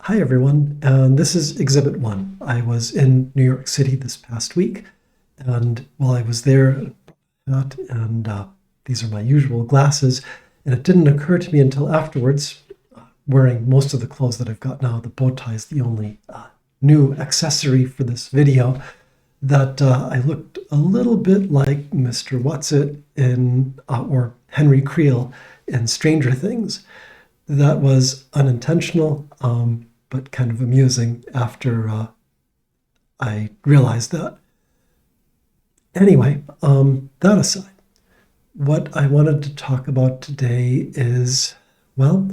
Hi, everyone, and this is Exhibit 1. I was in New York City this past week, and while I was there, these are my usual glasses, and it didn't occur to me until afterwards, wearing most of the clothes that I've got now, the bow tie is the only new accessory for this video, that I looked a little bit like Mr. Whatsit or Henry Creel in Stranger Things. That was unintentional, but kind of amusing after I realized that. Anyway, that aside, what I wanted to talk about today is, well,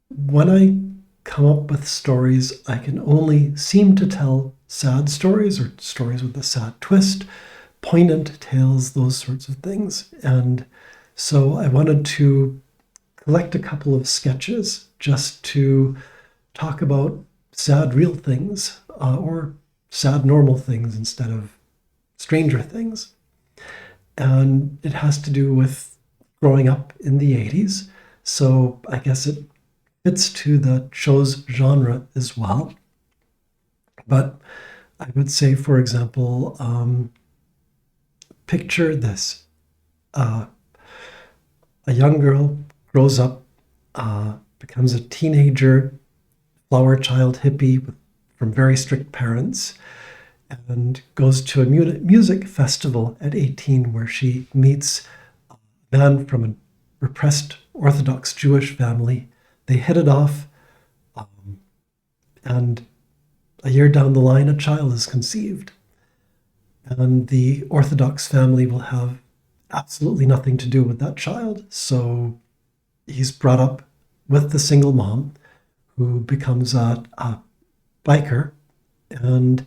when I come up with stories, I can only seem to tell sad stories or stories with a sad twist, poignant tales, those sorts of things. And so I wanted to collect a couple of sketches just to talk about sad real things or sad normal things instead of stranger things. And it has to do with growing up in the 80s. So I guess it fits to the show's genre as well. But I would say, for example, picture this. A young girl grows up, becomes a teenager, flower child hippie from very strict parents, and goes to a music festival at 18 where she meets a man from a repressed Orthodox Jewish family. They hit it off, and a year down the line, a child is conceived. And the Orthodox family will have absolutely nothing to do with that child. So he's brought up with the single mom who becomes a biker, and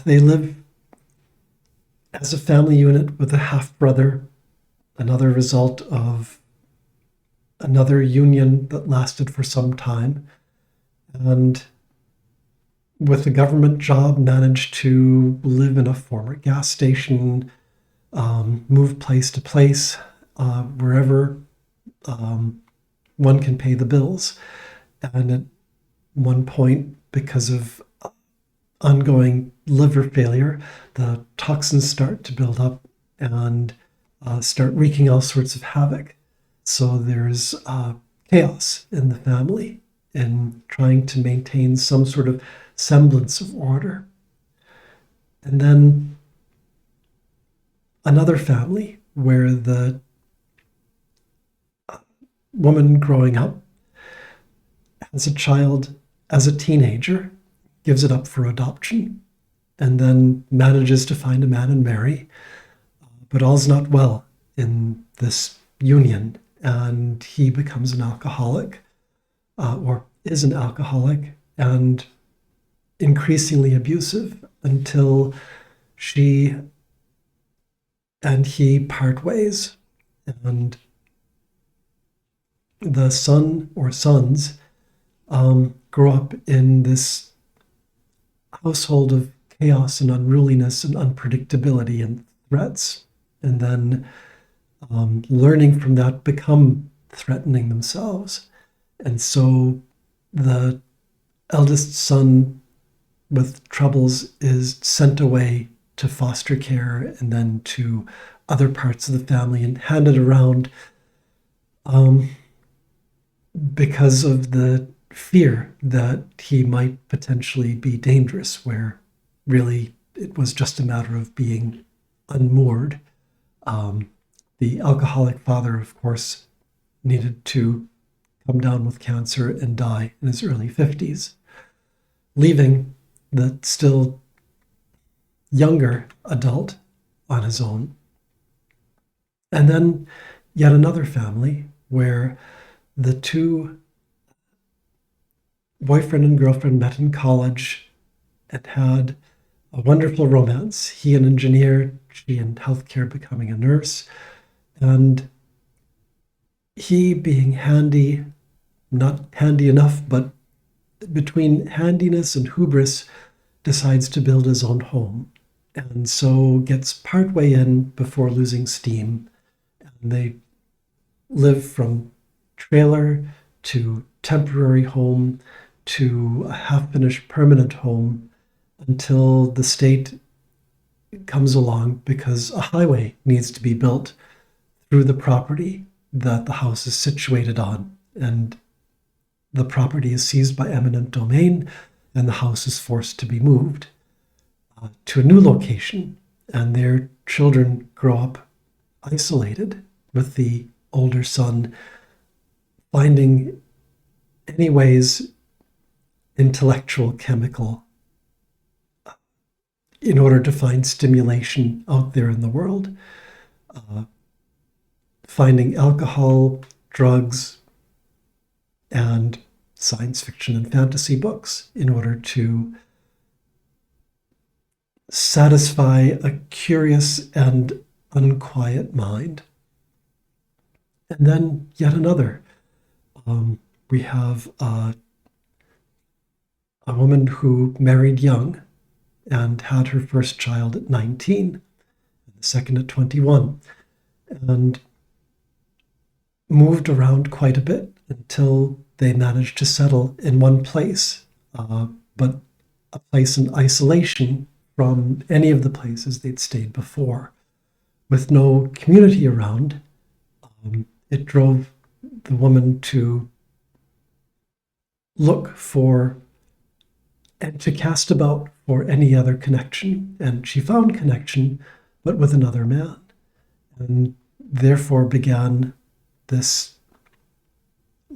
they live as a family unit with a half brother, another result of another union that lasted for some time, and with a government job managed to live in a former gas station, move place to place, wherever one can pay the bills. And at one point, because of ongoing liver failure, the toxins start to build up and start wreaking all sorts of havoc. So there's chaos in the family in trying to maintain some sort of semblance of order. And then another family where the woman growing up as a child, as a teenager, gives it up for adoption, and then manages to find a man and marry. But all's not well in this union, and he becomes an alcoholic, or is an alcoholic, and increasingly abusive until she and he part ways. And the son or sons grow up in this household of chaos and unruliness and unpredictability and threats, and then learning from that become threatening themselves. And so the eldest son with troubles is sent away to foster care and then to other parts of the family and handed around because of the fear that he might potentially be dangerous, where really it was just a matter of being unmoored. The alcoholic father, of course, needed to come down with cancer and die in his early 50s, leaving the still younger adult on his own. And then yet another family where the two boyfriend and girlfriend met in college and had a wonderful romance. He an engineer, she in healthcare, becoming a nurse, and he being handy, not handy enough, but between handiness and hubris, decides to build his own home, and so gets partway in before losing steam. And they live from trailer to temporary home to a half-finished permanent home until the state comes along because a highway needs to be built through the property that the house is situated on. And the property is seized by eminent domain, and the house is forced to be moved to a new location. And their children grow up isolated, with the older son finding any ways intellectual, chemical, in order to find stimulation out there in the world. Finding alcohol, drugs, and science fiction and fantasy books in order to satisfy a curious and unquiet mind. And then yet another. We have a woman who married young and had her first child at 19, and the second at 21, and moved around quite a bit until they managed to settle in one place, but a place in isolation from any of the places they'd stayed before. With no community around, it drove the woman to look for and to cast about for any other connection. And she found connection, but with another man. And therefore began this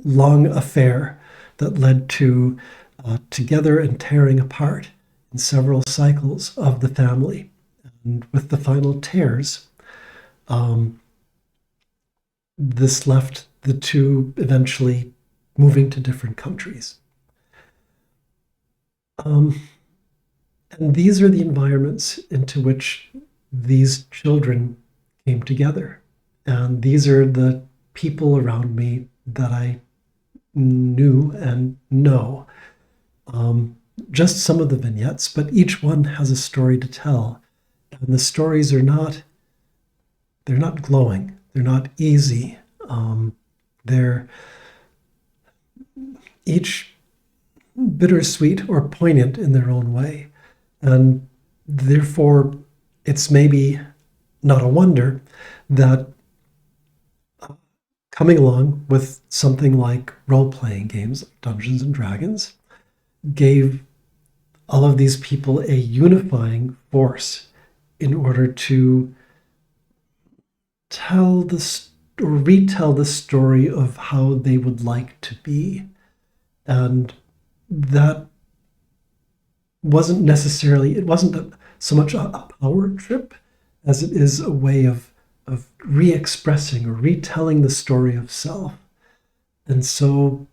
long affair that led to together and tearing apart in several cycles of the family. And with the final tears, this left the two eventually moving to different countries. And these are the environments into which these children came together. And these are the people around me that I knew and know. Just some of the vignettes, but each one has a story to tell. And the stories are they're not glowing. They're not easy. They're each bittersweet or poignant in their own way. And therefore, it's maybe not a wonder that coming along with something like role-playing games, Dungeons and Dragons, gave all of these people a unifying force in order to tell this or retell the story of how they would like to be. And that wasn't necessarily, it wasn't so much a power trip as it is a way of re-expressing or retelling the story of self. And so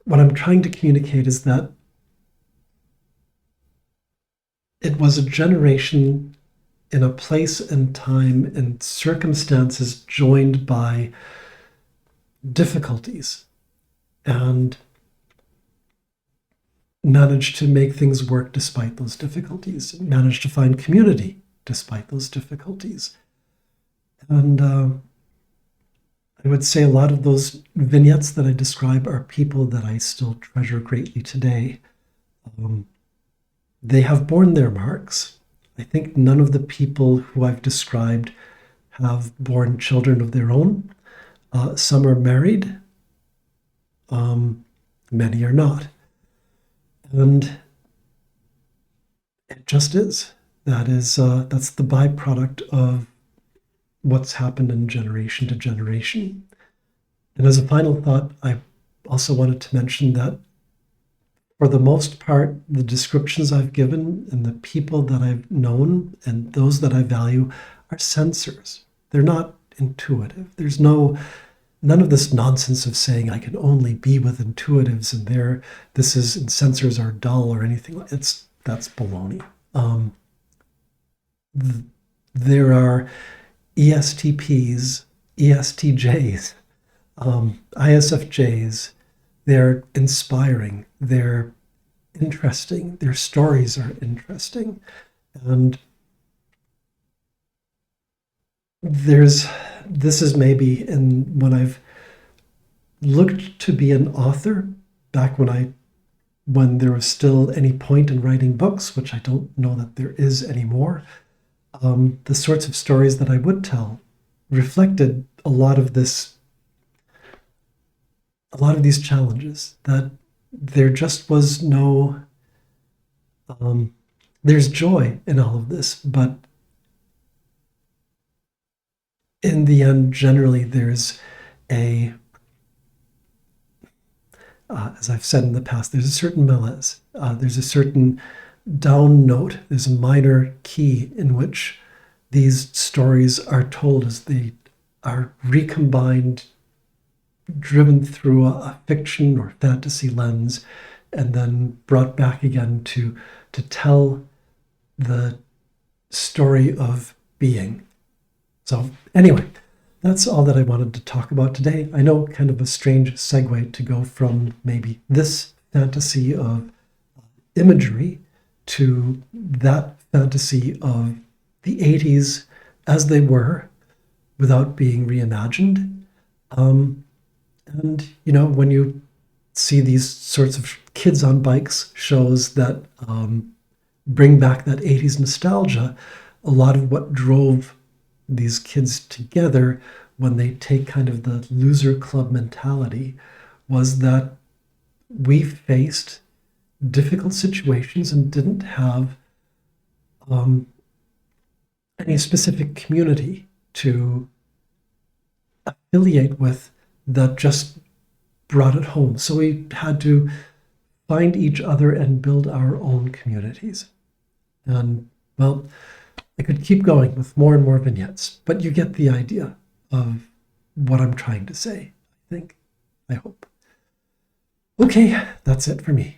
what I'm trying to communicate is that it was a generation in a place and time and circumstances joined by difficulties, and managed to make things work despite those difficulties, managed to find community despite those difficulties. And I would say a lot of those vignettes that I describe are people that I still treasure greatly today. They have borne their marks. I think none of the people who I've described have borne children of their own. Some are married. Many are not. And it just is. That's the byproduct of what's happened in generation to generation. And as a final thought, I also wanted to mention that for the most part, the descriptions I've given and the people that I've known and those that I value are sensors. They're not intuitive. There's none of this nonsense of saying I can only be with intuitives and sensors are dull or anything. That's baloney. There are ESTPs, ESTJs, ISFJs. They're inspiring. They're interesting. Their stories are interesting. And this is maybe when I've looked to be an author back when there was still any point in writing books, which I don't know that there is anymore. The sorts of stories that I would tell reflected a lot of these challenges, that there just was no, there's joy in all of this, but in the end, generally there's as I've said in the past, there's a certain malaise, there's a certain down note, there's a minor key in which these stories are told as they are recombined, driven through a fiction or fantasy lens, and then brought back again to tell the story of being. So anyway, that's all that I wanted to talk about today. I know, kind of a strange segue to go from maybe this fantasy of imagery to that fantasy of the 80s as they were without being reimagined. And, when you see these sorts of kids on bikes shows that bring back that 80s nostalgia, a lot of what drove these kids together when they take kind of the loser club mentality was that we faced difficult situations and didn't have any specific community to affiliate with that just brought it home. So we had to find each other and build our own communities. And, well, I could keep going with more and more vignettes, but you get the idea of what I'm trying to say, I think. I hope. Okay, that's it for me.